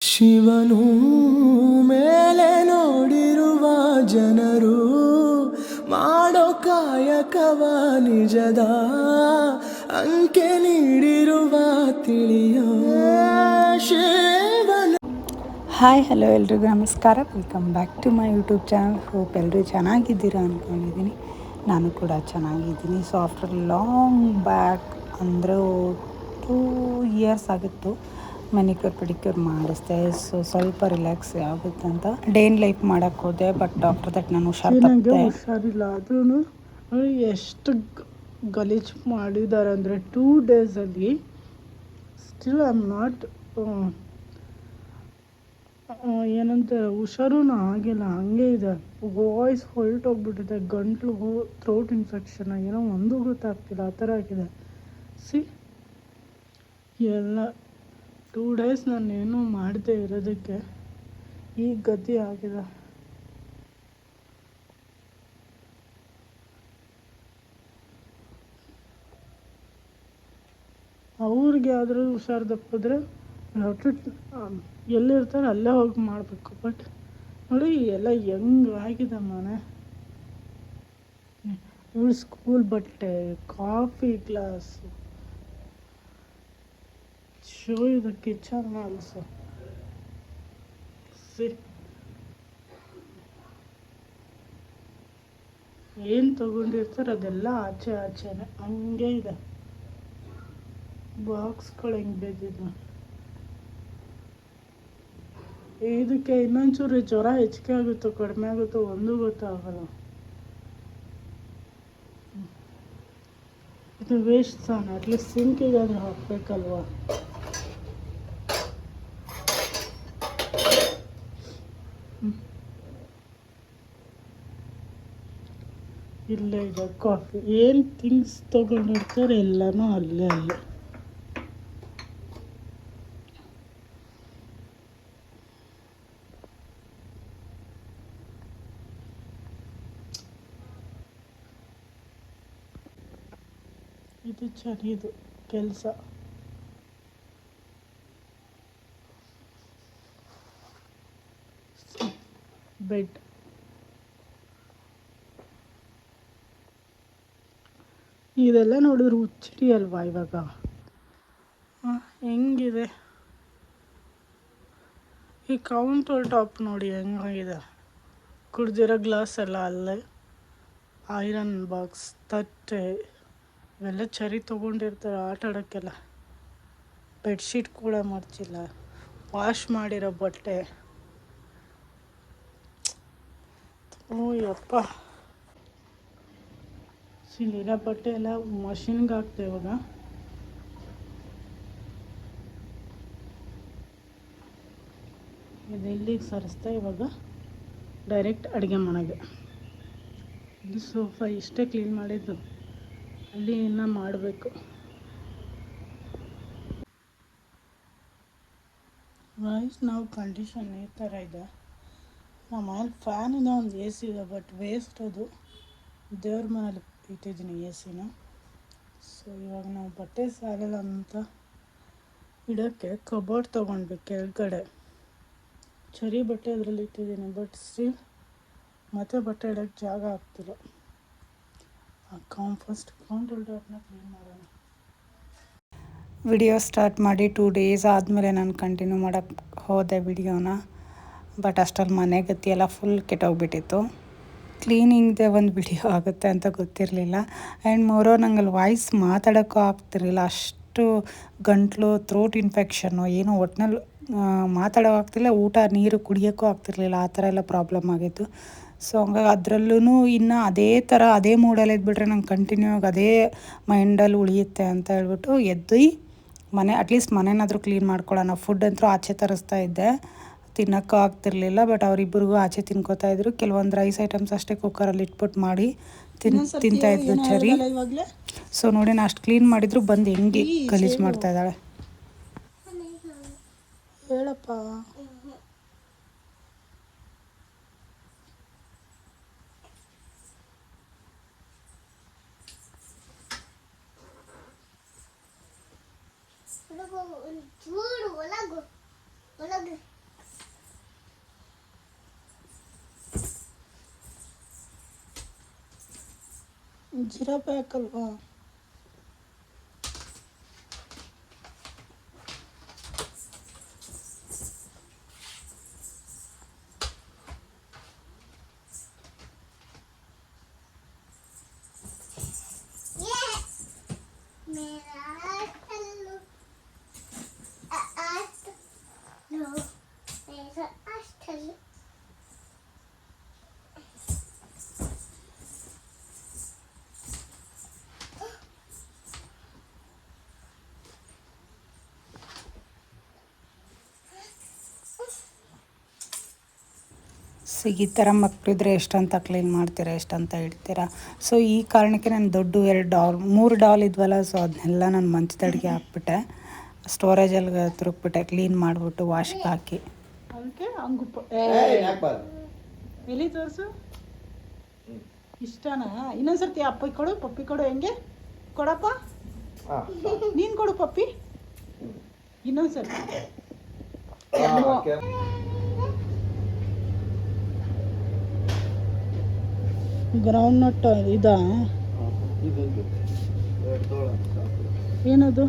ಶಿವನು ಮೇಲೆ ನೋಡಿರುವ ಜನರು ಮಾಡೋ ಕಾಯಕವ ನಿಜದ ಅಂಕೆ ನೀಡಿರುವ ತಿಳಿಯೋ ಶಿವನು. ಹಾಯ್ ಹಲೋ ಎಲ್ರಿಗೂ ನಮಸ್ಕಾರ, welcome back to my YouTube channel. Hope ಎಲ್ಲರೂ ಚೆನ್ನಾಗಿದ್ದೀರಾ ಅಂದ್ಕೊಂಡಿದ್ದೀನಿ. ನಾನು ಕೂಡ ಚೆನ್ನಾಗಿದ್ದೀನಿ. ಸೊ ಆಫ್ಟರ್ ಲಾಂಗ್ ಬ್ಯಾಕ್ ಅಂದರೆ 2 ಇಯರ್ಸ್ ಆಗಿತ್ತು ಮೆನಿಕ್ಯೂರ್ ಪೆಡಿಕ್ಯೂರ್ ಮಾಡಿಸ್ದೆ. ಸೊ ಸ್ವಲ್ಪ ರಿಲ್ಯಾಕ್ಸ್ ಆಗುತ್ತೆ ಅಂತ ಡೇ ಇನ್ ಲೈಫ್ ಮಾಡೋಕ್ಕೆ ಹೋದೆ. ಬಟ್ ಆಫ್ಟರ್ ದಟ್ ನಾನು ಹುಷಾರಿಲ್ಲ. ಆದ್ರೂ ಎಷ್ಟು ಗಲೀಜು ಮಾಡಿದ್ದಾರೆ ಅಂದರೆ 2 ಡೇಸಲ್ಲಿ ಸ್ಟಿಲ್ ಐ ಆಮ್ ನಾಟ್ ಏನಂತ ಹುಷಾರೂ ಆಗಿಲ್ಲ, ಹಂಗೆ ಇದೆ. ವಾಯ್ಸ್ ಹೊರಟೋಗ್ಬಿಟ್ಟಿದೆ, ಗಂಟ್ಲು ಥ್ರೋಟ್ ಇನ್ಫೆಕ್ಷನ್ ಏನೋ ಒಂದು ಗೊತ್ತಾಗ್ತಿಲ್ಲ, ಆ ಥರ ಆಗಿದೆ. ಎಲ್ಲ 2 ಡೇಸ್ ನಾನೇನು ಮಾಡದೆ ಇರೋದಕ್ಕೆ ಈ ಗತಿ ಆಗಿದೆ. ಅವ್ರಿಗೆ ಆದರೂ ಹುಷಾರು ತಪ್ಪಿದ್ರೆ ಎಲ್ಲಿರ್ತಾರೆ ಅಲ್ಲೇ ಹೋಗಿ ಮಾಡಬೇಕು. ಬಟ್ ನೋಡಿ ಎಲ್ಲ ಹೆಂಗಾಗಿದೆ ಮನೆ. ಇವಳು ಸ್ಕೂಲ್ ಬಟ್ಟೆ, ಕಾಫಿ ಗ್ಲಾಸು, ಶೋ ಇದು ಕಿಚನ್ ಆಲ್ಸೋ. ಏನು ತಗೊಂಡಿರ್ತಾರೆ ಅದೆಲ್ಲ ಆಚೆನೆ ಹಂಗೆ ಇದೆ. ಬಾಕ್ಸ್ಗಳು ಹೆಂಗೆ ಬೇಕಿದ್ದು. ಇದಕ್ಕೆ ಇನ್ನೊಂಚೂರು ಜ್ವರ ಹೆಚ್ಚಿಗೆ ಆಗುತ್ತೋ ಕಡಿಮೆ ಆಗುತ್ತೋ ಒಂದು ಗೊತ್ತಾಗಲ್ಲ. ಇದು ವೇಸ್ಟ್ ತಾನೆ, ಅಟ್ಲೀಸ್ಟ್ ಸಿಂಕಿಗಾದ್ರೂ ಹಾಕಬೇಕಲ್ವಾ. ಇಲ್ಲೇ ಇದೆ ಕಾಫಿ. ಏನು ಥಿಂಗ್ಸ್ ತೊಗೊಂಡಿರ್ತಾರೆ ಎಲ್ಲನೂ ಅಲ್ಲೇ. ಇದು ಚೆನ್ನಾಗಿದು ಕೆಲಸ. ಬೆಡ್ ಇದೆಲ್ಲ ನೋಡಿದ್ರೆ ಹುಚ್ಚರಿ ಅಲ್ವಾ ಇವಾಗ. ಹೆಂಗಿದೆ ಈ ಕೌಂಟರ್ ಟಾಪ್ ನೋಡಿ ಹೆಂಗಾಗಿದೆ. ಕುಡ್ದಿರೋ ಗ್ಲಾಸ್ ಎಲ್ಲ ಅಲ್ಲೇ, ಐರನ್ ಬಾಕ್ಸ್, ತಟ್ಟೆ ಇವೆಲ್ಲ ಚರಿ ತೊಗೊಂಡಿರ್ತಾರೆ ಆಟ ಆಡೋಕ್ಕೆಲ್ಲ. ಬೆಡ್ಶೀಟ್ ಕೂಡ ಮರ್ಚಿಲ್ಲ, ವಾಶ್ ಮಾಡಿರೋ ಬಟ್ಟೆ. ಯಪ್ಪ, ಇಲ್ಲಿರೋ ಬಟ್ಟೆ ಎಲ್ಲ ಮಷಿನ್ಗೆ ಹಾಕ್ತೆ ಇವಾಗ. ಇದು ಇಲ್ಲಿಗೆ ಸರಿಸ್ತಾ ಇವಾಗ ಡೈರೆಕ್ಟ್ ಅಡುಗೆ ಮನೆಗೆ. ಇದು ಸೋಫಾ ಇಷ್ಟೇ ಕ್ಲೀನ್ ಮಾಡಿದ್ದು, ಅಲ್ಲಿ ಇನ್ನೂ ಮಾಡಬೇಕು. ವಾಯ್ಸ್ ನಾವು ಕಂಡೀಷನ್ ಈ ಥರ ಇದೆ. ನಮ್ಮ ಮನೇಲಿ ಫ್ಯಾನ್ ಇದೆ, ಒಂದು ಎ ಸಿ ಇದೆ, ಬಟ್ ವೇಸ್ಟ್ ಅದು. ದೇವ್ರ ಮನೇಲಿ ಇಟ್ಟಿದ್ದೀನಿ ಎ ಸಿನ. ಸೊ ಇವಾಗ ನಾವು ಬಟ್ಟೆ ಸಾಲಲ್ಲ ಅಂತ ಇಡೋಕ್ಕೆ ಕಬೋರ್ಡ್ ತೊಗೊಂಡ್ವಿ ಕೆಳಗಡೆ. ಚರಿ ಬಟ್ಟೆ ಅದರಲ್ಲಿ ಇಟ್ಟಿದ್ದೀನಿ, ಬಟ್ ಸ್ಟಿಲ್ ಮತ್ತೆ ಬಟ್ಟೆ ಇಡೋಕ್ಕೆ ಜಾಗ ಆಗ್ತಿಲ್ಲ. ಫಸ್ಟ್ ಕೌಂಟರ್ ಟಾಪ್ನ ಕ್ಲೀನ್ ಮಾಡೋಣ. ವಿಡಿಯೋ ಸ್ಟಾರ್ಟ್ ಮಾಡಿ 2 ಡೇಸ್ ಆದಮೇಲೆ ನಾನು ಕಂಟಿನ್ಯೂ ಮಾಡೋಕ್ಕೆ ಹೋದೆ ವಿಡಿಯೋನ. ಬಟ್ ಅಷ್ಟರಲ್ಲಿ ಮನೆ ಗತಿ ಎಲ್ಲ ಫುಲ್ ಕೆಟ್ಟೋಗ್ಬಿಟ್ಟಿತ್ತು. ಕ್ಲೀನಿಂಗ್ದೆ ಒಂದು ವಿಡಿಯೋ ಆಗುತ್ತೆ ಅಂತ ಗೊತ್ತಿರಲಿಲ್ಲ. ಆ್ಯಂಡ್ ಮೋರೋರ್ ನಂಗಲ್ಲಿ ವಾಯ್ಸ್ ಮಾತಾಡೋಕ್ಕೂ ಆಗ್ತಿರಲಿಲ್ಲ, ಅಷ್ಟು ಗಂಟ್ಲು ಥ್ರೋಟ್ ಇನ್ಫೆಕ್ಷನ್ನು ಏನೋ ಒಟ್ಟಿನಲ್ಲಿ ಮಾತಾಡೋಕ್ಕಾಗ್ತಿಲ್ಲ, ಊಟ ನೀರು ಕುಡಿಯೋಕ್ಕೂ ಆಗ್ತಿರ್ಲಿಲ್ಲ, ಆ ಥರ ಎಲ್ಲ ಪ್ರಾಬ್ಲಮ್ ಆಗಿತ್ತು. ಸೊ ಹಂಗಾಗಿ ಅದರಲ್ಲೂ ಇನ್ನು ಅದೇ ಮೂಡಲ್ಲಿ ಇದ್ಬಿಟ್ರೆ ನಂಗೆ ಕಂಟಿನ್ಯೂ ಆಗಿ ಅದೇ ಮೈಂಡಲ್ಲಿ ಉಳಿಯುತ್ತೆ ಅಂತ ಹೇಳ್ಬಿಟ್ಟು ಎದ್ದು ಮನೆ ಅಟ್ಲೀಸ್ಟ್ ಮನೆನಾದರೂ ಕ್ಲೀನ್ ಮಾಡ್ಕೊಳ್ಳೋಣ. ಫುಡ್ ಅಂತೂ ಆಚೆ ತರಿಸ್ತಾ ಇದ್ದೆ, ತಿನ್ನೋಕ್ಕೂ ಆಗ್ತಿರ್ಲಿಲ್ಲ. ಬಟ್ ಅವರಿಬ್ಬರಿಗೂ ಆಚೆ ತಿನ್ಕೋತಾಯಿದ್ರು. ಕೆಲವೊಂದು ರೈಸ್ ಐಟಮ್ಸ್ ಅಷ್ಟೇ ಕುಕ್ಕರಲ್ಲಿ ಇಟ್ಬಿಟ್ಟು ಮಾಡಿ ತಿಂತಾಯಿದ್ರು ಚರಿ. ಸೊ ನೋಡಿ ನಾನು ಅಷ್ಟು ಕ್ಲೀನ್ ಮಾಡಿದ್ರು ಬಂದು ಹೆಂಗೆ ಗಲೀಜು ಮಾಡ್ತಾ ಇದ್ದಾಳೆ. ಹೇಳಪ್ಪ, ಜಿರಾಫೆ ಹಾಕಲ್ವಾ? ಸೊ ಈ ಥರ ಮಕ್ಕಳಿದ್ರೆ ಎಷ್ಟಂತ ಕ್ಲೀನ್ ಮಾಡ್ತೀರಾ, ಎಷ್ಟಂತ ಇಡ್ತೀರಾ. ಸೊ ಈ ಕಾರಣಕ್ಕೆ ನಾನು ದೊಡ್ಡ 3 ಡಾಲ್ ಇದ್ವಲ್ಲ, ಸೊ ಅದನ್ನೆಲ್ಲ ನಾನು ಮಂಚದಡಿಗೆ ಹಾಕ್ಬಿಟ್ಟೆ, ಸ್ಟೋರೇಜಲ್ಲಿ ತುರುಕ್ಬಿಟ್ಟೆ, ಕ್ಲೀನ್ ಮಾಡಿಬಿಟ್ಟು ವಾಶ್ಗೆ ಹಾಕಿ. ಅದಕ್ಕೆ ಎಲ್ಲಿ ತೋರಿಸು, ಇಷ್ಟನಾ? ಇನ್ನೊಂದ್ಸರ್ತಿ ಅಪ್ಪಿ ಕೊಡು, ಪಪ್ಪಿ ಕೊಡು. ಹೆಂಗೆ ಕೊಡಪ್ಪ? ನೀನು ಕೊಡು ಪಪ್ಪಿ, ಇನ್ನೊಂದ್ಸರ್ತಿ. ಗ್ರೌಂಡ್ ನಟ್ ಇದಾ? ಏನದು?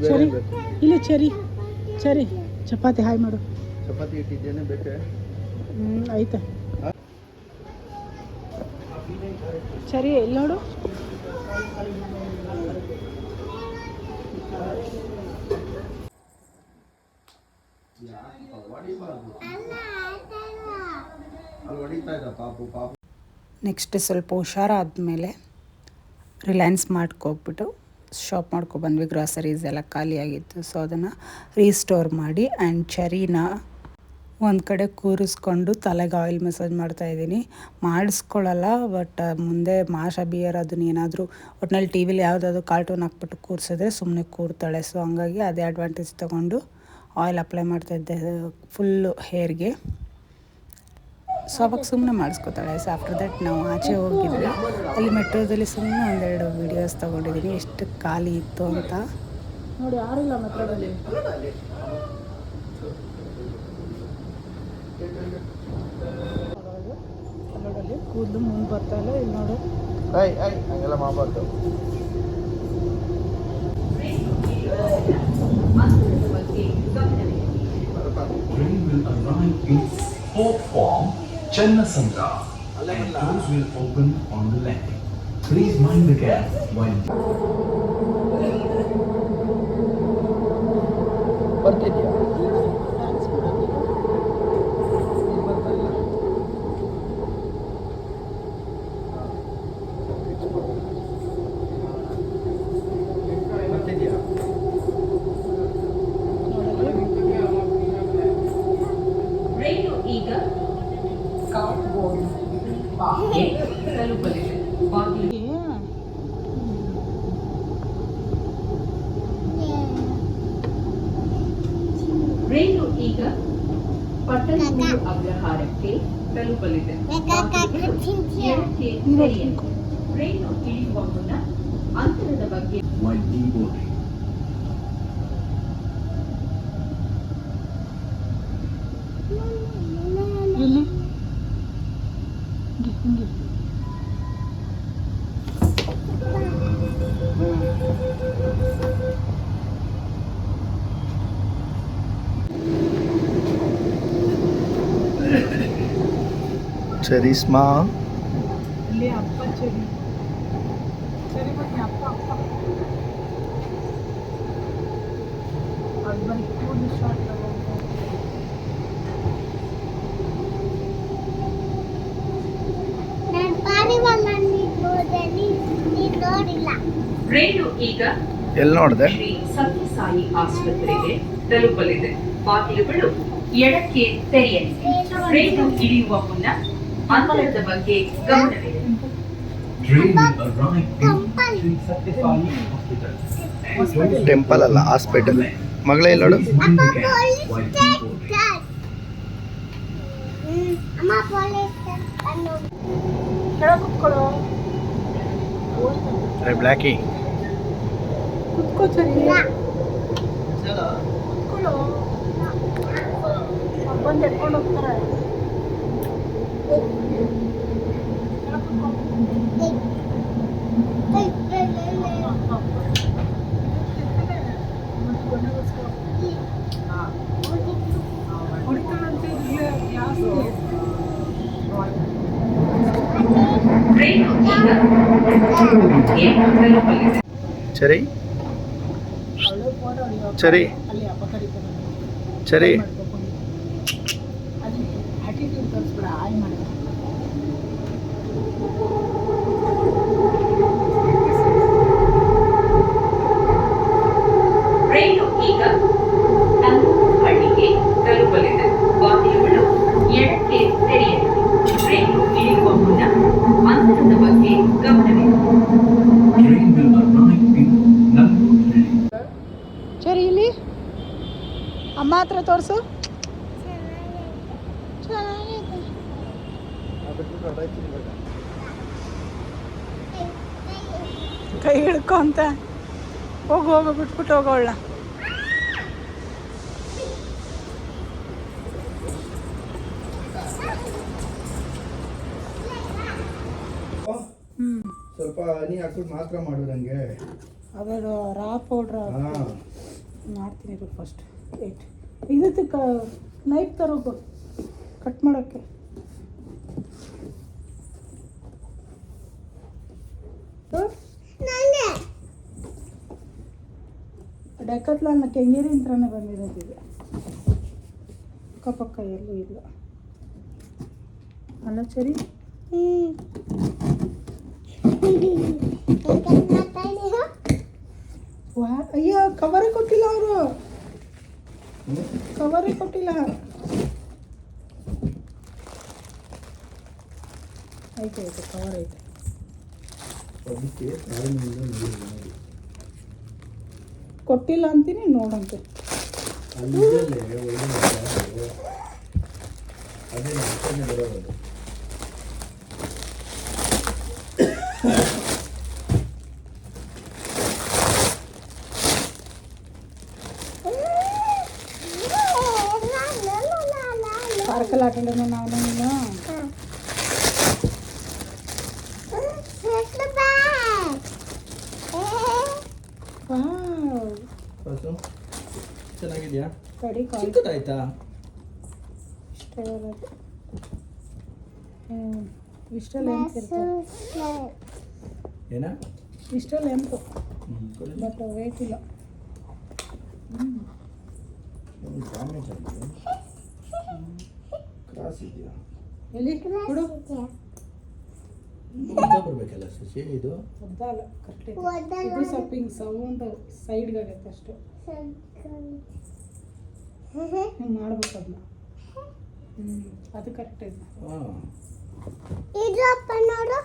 ಚರಿ ಇಲ್ಲ, ಚರಿ ಚರಿ ಚಪಾತಿ ಹಾಯ್ ಮಾಡು. ಚಪಾತಿ ಇಟ್ಟಿದ್ದೇನೆ, ಬೇಕಾ? ಆಯ್ತಾ. ಚರಿ ಎಲ್ಲಿ ನೋಡು. ನೆಕ್ಸ್ಟ್ ಸ್ವಲ್ಪ ಹುಷಾರಾದ್ಮೇಲೆ ರಿಲಯನ್ಸ್ ಮಾರ್ಟ್ಗೆ ಹೋಗ್ಬಿಟ್ಟು ಶಾಪ್ ಮಾಡ್ಕೊಬಂದ್ವಿ. ಗ್ರಾಸರೀಸ್ ಎಲ್ಲ ಖಾಲಿಯಾಗಿತ್ತು, ಸೊ ಅದನ್ನು ರೀಸ್ಟೋರ್ ಮಾಡಿ ಆ್ಯಂಡ್ ಚರಿನ ಒಂದು ಕಡೆ ಕೂರಿಸ್ಕೊಂಡು ತಲೆಗೆ ಆಯಿಲ್ ಮಸಾಜ್ ಮಾಡ್ತಾಯಿದ್ದೀನಿ. ಮಾಡಿಸ್ಕೊಳ್ಳಲ್ಲ, ಬಟ್ ಮುಂದೆ ಮಾಷಾ ಬಿಯರ್ ಅದನ್ನ ಏನಾದರೂ ಒಟ್ಟಿನಲ್ಲಿ ಟಿ ವಿಲಿ ಯಾವುದಾದ್ರು ಕಾರ್ಟೂನ್ ಹಾಕ್ಬಿಟ್ಟು ಕೂರಿಸಿದ್ರೆ ಸುಮ್ಮನೆ ಕೂರ್ತಾಳೆ. ಸೊ ಹಂಗಾಗಿ ಅದೇ ಅಡ್ವಾಂಟೇಜ್ ತೊಗೊಂಡು ಆಯಿಲ್ ಅಪ್ಲೈ ಮಾಡ್ತಾಯಿದ್ದೆ ಫುಲ್ಲು ಹೇರ್ಗೆ. ಸೊ ಅವಾಗ ಸುಮ್ಮನೆ ಮಾಡಿಸ್ಕೊತಾಳೆ. ಸೊ ಆಫ್ಟರ್ ದಟ್ ನಾವು ಆಚೆ ಹೋಗಿದ್ವಿ. ಅಲ್ಲಿ ಮೆಟ್ರೋದಲ್ಲಿ ಸುಮ್ಮನೆ 1-2 ವೀಡಿಯೋಸ್ ತೊಗೊಂಡಿದ್ದೀನಿ, ಎಷ್ಟು ಖಾಲಿ ಇತ್ತು ಅಂತ ನೋಡಿ. ಯಾರಿಲ್ಲ ಮೆಟ್ರೋದಲ್ಲಿ. ಕನ್ನಡಲ್ಲಿ ಕೂದಲು ಮುಂದೆ ಬರ್ತಾ ಇಲ್ಲ, ಇಲ್ಲಿ ನೋಡು. ಹಂಗೆಲ್ಲ ಮಾಡಬಾರ್ದು. Channasandra, and doors will open on the left. Please mind the gap while ಬರ್ತಿದ್ಯಾ? ರೈಲು ಈಗ ತಲುಪಲಿದೆ. ರೈಲು ಈಗ ಪಟ್ಟಣದ ಅಗ್ರಹಾರಕ್ಕೆ ತಲುಪಲಿದೆ. ಎಡಕ್ಕೆ ತೆರೆಯಲಿ. ರೈಲು ಇಳಿಯುವ ಮುನ್ನ ಅಂತರದ ಬಗ್ಗೆ while deboarding. ಎಲ್ಲಿ ಚರಿಸ್ಮಾ ಇಲ್ಲಿ ಅಪ್ಪ ಚರಿ ಸರಿ ಬನ್ನಿ. ಅಪ್ಪ ಅದು ಬರೀ ಕೂದಲು ಶಾರ್ಟ್ ರೈಲು ಈಗ ಎಲ್ಲಿ ನೋಡಿದೆ? ಶ್ರೀ ಸತ್ಯಸಾಯಿ ಆಸ್ಪತ್ರೆಗೆ ತಲುಪಲಿದೆ. ಬಾಗಿಲುಗಳು ಎಡಕ್ಕೆ ತೆರೆಯಲಿದೆ. ರೈಲು ಇಳಿಯುವ ಮುನ್ನ ಅಂತರದ ಬಗ್ಗೆ ಗಮನವಿದೆ. Train will arrive in Sri Satyasai Hospital. And doors temple ಅಲ್ಲ, ಹಾಸ್ಪಿಟಲ್. ಮಗಳೇ ಇಲ್ಲಿ ನೋಡು. please mind the gap while deboarding. ಕೆಳಗೆ ಕುತ್ಕೊಳ್ಳೋ. ಬ್ಲ್ಯಾಕಿ ಕುತ್ಕೋ ಸರಿ, ಕುತ್ಕೊಳ್ಳೋ. ಬಂದು ಎತ್ಕೊಂಡು ಹೋಗ್ತಾರೆ. ಟ್ರೈನು ಈಗ ತಲುಪಲಿದೆ. ಚರಿ ಚರಿ ಚರಿ ಟ್ರೈನು ಈಗ ಹಳ್ಳಿಗೆ ತಲುಪಲಿದೆ. ಬಾಗಿಲುಗಳು ಎಡಕ್ಕೆ ತೆರೆಯಲಿವೆ. ಟ್ರೈನು ಇಳಿಯುವ ಮುನ್ನ ಅಂತರದ ಬಗ್ಗೆ ಗಮನವಿದೆ. Train will arrive in Nalgundheri. ಸರಿ ಇಲ್ಲಿ ಅಮ್ಮ ಹತ್ರ ತೋರಿಸು. ಕೈ ಹಿಡ್ಕೊ ಅಂತ ಹೋಗು ಬಿಟ್ಬಿಟ್ಟು ಹೋಗೋಳ. ಸ್ವಲ್ಪ ಹನಿ ಹಾಕ್ಬಿಟ್ಟು ಮಾತ್ರ ಮಾಡು ನನಗೆ. ಅದು ರಾ ಪೌಡ್ರ್ ಹಾಂ ಮಾಡ್ತೀನಿ ಫಸ್ಟ್. ವೇಟ್, ಇದಕ್ಕೆ ನೈಫ್ ತರೋಗು ಕಟ್ ಮಾಡೋಕ್ಕೆ. ಡೆಕತ್ಲಾನ್ನ ಕೆಂಗೇರಿ ಹತ್ರನೇ ಬಂದಿರೋದಿದೆ. ಅಕ್ಕಪಕ್ಕ ಎಲ್ಲೂ ಇಲ್ಲ ಅಲ್ಲ ಸರಿ. ಅಯ್ಯೋ ಕವರೇ ಕೊಟ್ಟಿಲ್ಲ ಅವರು, ಕವರೇ ಕೊಟ್ಟಿಲ್ಲ. ಐತೆ ಕವರ್ ಐತೆ. ಕೊಟ್ಟಿಲ್ಲ ಅಂತೀನಿ ನೋಡಂತೆ. ಪಾರ್ಕಲ್ಲಿ ಆಟೋಣ ನಾವು ನೀನು. ಚೆನ್ನಾಗಿದ್ಯಾ? ಕಡಿ ಚಿಕ್ಕದಾಯ್ತಾ? ಇಷ್ಟೆಲ್ಲ ಎಂಪು ಏನ ಇಷ್ಟೆಲ್ಲ ಎಂಪು ಬಟ್ ವೇಟ್ ಇಲ್ಲ. ಡ್ಯಾಮೇಜ್ ಆಗಿದೆ. ಕ್ರಾಸ್ ಇದೆಯಾ? ಎಲ್ಲಿ ಕೊಡು. ಬರ್ಬೇಕಲ್ಲ ಶಶಿ, ಇದು ಅರ್ಧ ಅಲ್ಲ ಕರೆಕ್ಟ್ ಇದು ಸ್ವಲ್ಪ ಹಿಂಗೆ ಸೌಂಡ್ ಸೈಡ್ಗೆ ಆಗತ್ತೆ ಅಷ್ಟೇ. ಹಿಂಗೆ ಮಾಡ್ಬೇಕು ಅದನ್ನ. ಅದು ಕರೆಕ್ಟ್ ಇದೆ. ಹಾಂ ಇದು ಅಪ್ಪ ನೋಡು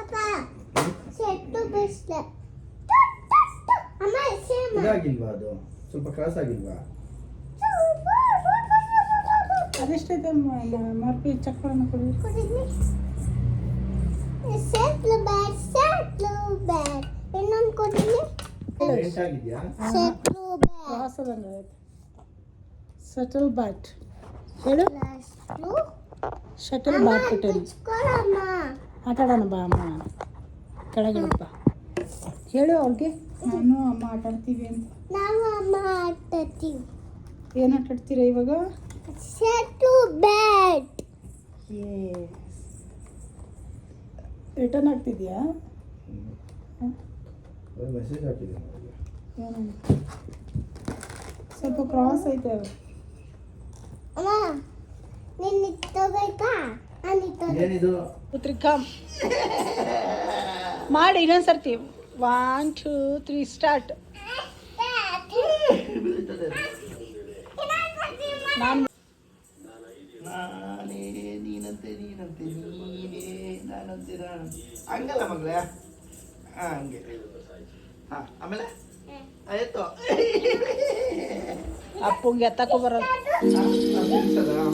ಅಪ್ಪ ಸೆಟ್ಟು ಬಿಸ್ಲೆ ಅಮ್ಮ ಸೇಮ್ ಇದಾಗಿಲ್ವಾ? ಅದು ಸ್ವಲ್ಪ ಕ್ರಾಸ್ ಆಗಿಲ್ವಾ? ಅದೆಷ್ಟೈತೆ ಮಾರ್ಪಿ ಚಕ್ರನ ಕೊಡಿ. ಸೆಟ್ಲು ಬ್ಯಾಡ್ ಇನ್ನೊಂದು ಕೊಡಿಲಿ. ಎಂಟಾಗಿದ್ಯಾ? ಸೆಟ್ಲು ಬ್ಯಾಡ್ ಕ್ರಾಸದಂಗೆ ಐತೆ. ಸಟಲ್ ಬ್ಯಾಟ್ ಹೇಳು. ಶಟಲ್ ಬ್ಯಾಟ್ ಕೊಟ್ಟರಿ. ಕೊಡಮ್ಮ ಆಟಾಡೋಣ ಬಾ ಅಮ್ಮ. ಕೆಳಗಿಡಪ್ಪ ಹೇಳು ಅವ್ರಿಗೆ. ನಾನು ಅಮ್ಮ ಆಟಾಡ್ತೀವಿ ಅಂತ. ನಾವು ಅಮ್ಮ ಆಡ್ತೀವಿ. ಏನು ಆಟಾಡ್ತೀರಾ ಇವಾಗ? ಸೆಟ್ಲು ಬ್ಯಾಡ್. ರಿಟರ್ನ್ ಆಗ್ತಿದ್ಯಾ? ಮೆಸೇಜ್ ಹಾಕಿದ್ದೀನಿ ಏನು ಸ್ವಲ್ಪ ಕ್ರಾಸ್ ಐತೆ ಅದು. ಅಮ್ಮ ನಿನ್ನ ತಗೋಬೇಕಾ? ಏನಿದು? ತ್ರಿಕಮ್ ಮಾಡಿ ಇನ್ನೊಂದ್ಸರ್ತಿ. 1 2 3 ಸ್ಟಾರ್ಟ್. ನಾನು ನಾನೇ ನೀನಂತೆ ನೀನಂತೆ ನೀನೇ ನಾನಂತೆ ನಾನು ಹಂಗಲ್ಲ ಮಗಳೇ. ಹಾಂ ಹಂಗೆ. ಹಾಂ ಆಮೇಲೆ ಆಯ್ತು. ಅಪ್ಪಂಗೆ ಎತ್ತಕ್ಕೂ ಬರೋದು. ನಿಲ್ಸದಾ?